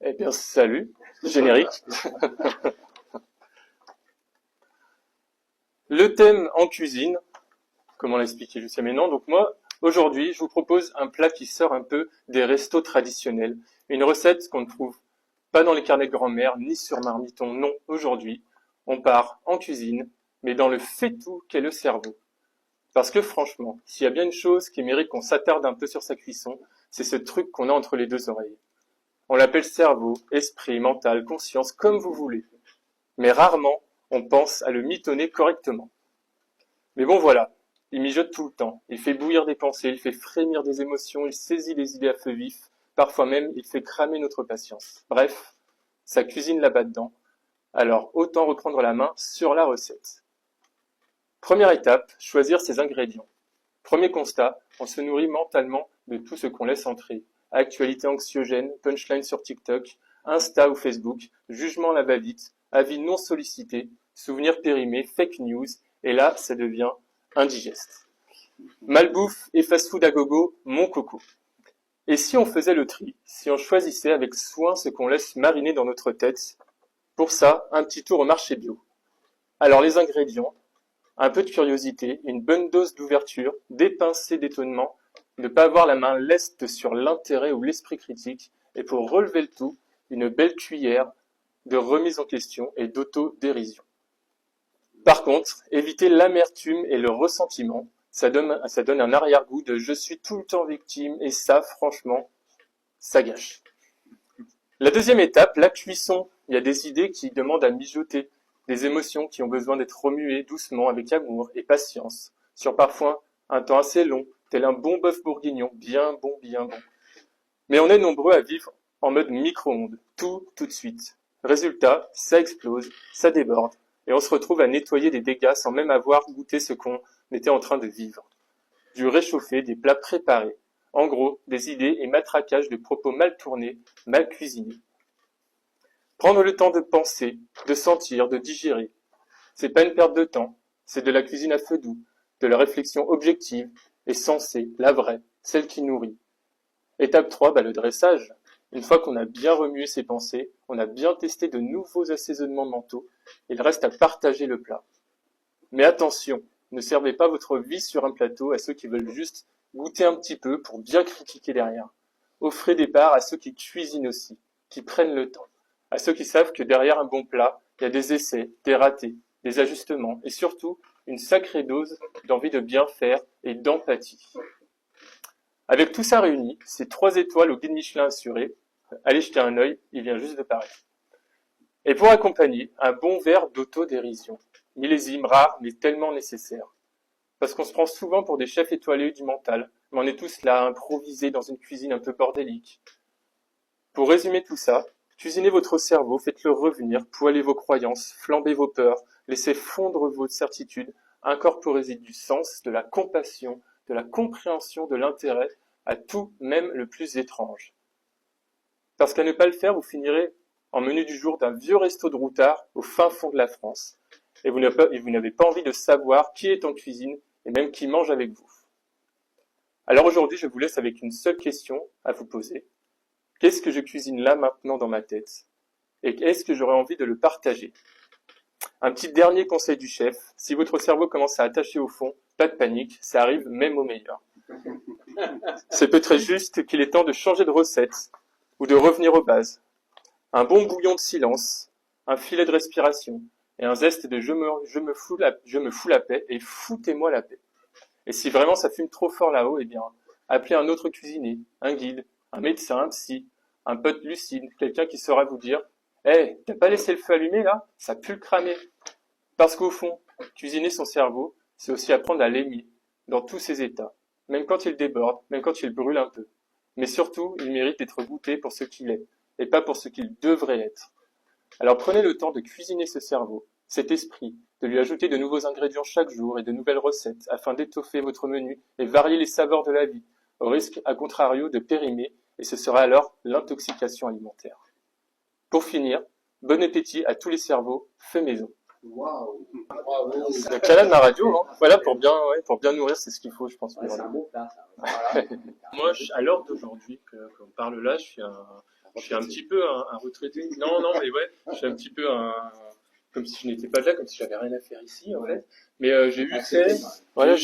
Eh bien, salut, générique. Le thème en cuisine, comment l'expliquer jusqu'à maintenant. Donc moi, aujourd'hui, je vous propose un plat qui sort un peu des restos traditionnels. Une recette qu'on ne trouve pas dans les carnets de grand-mère, ni sur Marmiton. Non, aujourd'hui, on part en cuisine, mais dans le fait-tout qu'est le cerveau. Parce que franchement, s'il y a bien une chose qui mérite qu'on s'attarde un peu sur sa cuisson, c'est ce truc qu'on a entre les deux oreilles. On l'appelle cerveau, esprit, mental, conscience, comme vous voulez. Mais rarement, on pense à le mitonner correctement. Mais bon voilà, il mijote tout le temps, il fait bouillir des pensées, il fait frémir des émotions, il saisit les idées à feu vif, parfois même il fait cramer notre patience. Bref, sa cuisine là-bas dedans, alors autant reprendre la main sur la recette. Première étape, choisir ses ingrédients. Premier constat, on se nourrit mentalement de tout ce qu'on laisse entrer. Actualité anxiogène, punchline sur TikTok, Insta ou Facebook, jugement à la va-vite, avis non sollicités, souvenirs périmés, fake news, et là, ça devient indigeste. Malbouffe et fast-food à gogo, mon coco. Et si on faisait le tri, si on choisissait avec soin ce qu'on laisse mariner dans notre tête, pour ça, un petit tour au marché bio. Alors les ingrédients, un peu de curiosité, une bonne dose d'ouverture, des pincées d'étonnement, ne pas avoir la main leste sur l'intérêt ou l'esprit critique, et pour relever le tout, une belle cuillère de remise en question et d'autodérision. Par contre, éviter l'amertume et le ressentiment, ça donne un arrière-goût de je suis tout le temps victime, et ça, franchement, ça gâche. La deuxième étape, la cuisson. Il y a des idées qui demandent à mijoter, des émotions qui ont besoin d'être remuées doucement avec amour et patience, sur parfois un temps assez long, tel un bon bœuf bourguignon, bien bon, bien bon. Mais on est nombreux à vivre en mode micro-ondes, tout de suite. Résultat, ça explose, ça déborde, et on se retrouve à nettoyer des dégâts sans même avoir goûté ce qu'on était en train de vivre. Du réchauffé, des plats préparés. En gros, des idées et matraquages de propos mal tournés, mal cuisinés. Prendre le temps de penser, de sentir, de digérer. C'est pas une perte de temps, c'est de la cuisine à feu doux, de la réflexion objective et sensée, la vraie, celle qui nourrit. Étape 3, le dressage. Une fois qu'on a bien remué ses pensées, on a bien testé de nouveaux assaisonnements mentaux, il reste à partager le plat. Mais attention, ne servez pas votre vie sur un plateau à ceux qui veulent juste goûter un petit peu pour bien critiquer derrière. Offrez des parts à ceux qui cuisinent aussi, qui prennent le temps, à ceux qui savent que derrière un bon plat, il y a des essais, des ratés, des ajustements et surtout une sacrée dose d'envie de bien faire et d'empathie. Avec tout ça réuni, c'est 3 étoiles au guide Michelin assuré. Allez jeter un œil, il vient juste de paraître. Et pour accompagner, un bon verre d'autodérision. Millésime rare, mais tellement nécessaire. Parce qu'on se prend souvent pour des chefs étoilés du mental, mais on est tous là à improviser dans une cuisine un peu bordélique. Pour résumer tout ça, cuisinez votre cerveau, faites-le revenir, poêlez vos croyances, flambez vos peurs, laissez fondre vos certitudes, incorporez-y du sens, de la compassion, de la compréhension, de l'intérêt, à tout, même le plus étrange. Parce qu'à ne pas le faire, vous finirez en menu du jour d'un vieux resto de routard au fin fond de la France. Et vous n'avez pas envie de savoir qui est en cuisine et même qui mange avec vous. Alors aujourd'hui, je vous laisse avec une seule question à vous poser. Qu'est-ce que je cuisine là maintenant dans ma tête? Et est-ce que j'aurais envie de le partager? Un petit dernier conseil du chef, si votre cerveau commence à attacher au fond, pas de panique, ça arrive même au meilleur. C'est peut-être juste qu'il est temps de changer de recette ou de revenir aux bases. Un bon bouillon de silence, un filet de respiration et un zeste de je me fous la paix et foutez-moi la paix. Et si vraiment ça fume trop fort là-haut, eh bien, appelez un autre cuisinier, un guide, un médecin, un psy, un pote lucide, quelqu'un qui saura vous dire « Hey, t'as pas laissé le feu allumé là? Ça pue le cramer !» Parce qu'au fond, cuisiner son cerveau, c'est aussi apprendre à l'aimer, dans tous ses états, même quand il déborde, même quand il brûle un peu. Mais surtout, il mérite d'être goûté pour ce qu'il est, et pas pour ce qu'il devrait être. Alors prenez le temps de cuisiner ce cerveau, cet esprit, de lui ajouter de nouveaux ingrédients chaque jour et de nouvelles recettes, afin d'étoffer votre menu et varier les saveurs de la vie, au risque, à contrario, de périmer, et ce sera alors l'intoxication alimentaire. Pour finir, bon appétit à tous les cerveaux, fait maison. Waouh! C'est la canne de ma radio, hein. Voilà, pour bien nourrir, c'est ce qu'il faut, je pense. Ouais, c'est un bon plat, ça. Moi, à l'heure d'aujourd'hui, qu'on parle là, je suis Je suis un petit peu un retraité. Non, non, mais ouais, je suis un petit peu comme si je n'étais pas là, comme si j'avais rien à faire ici, en fait. Mais j'ai eu, tu sais, voilà,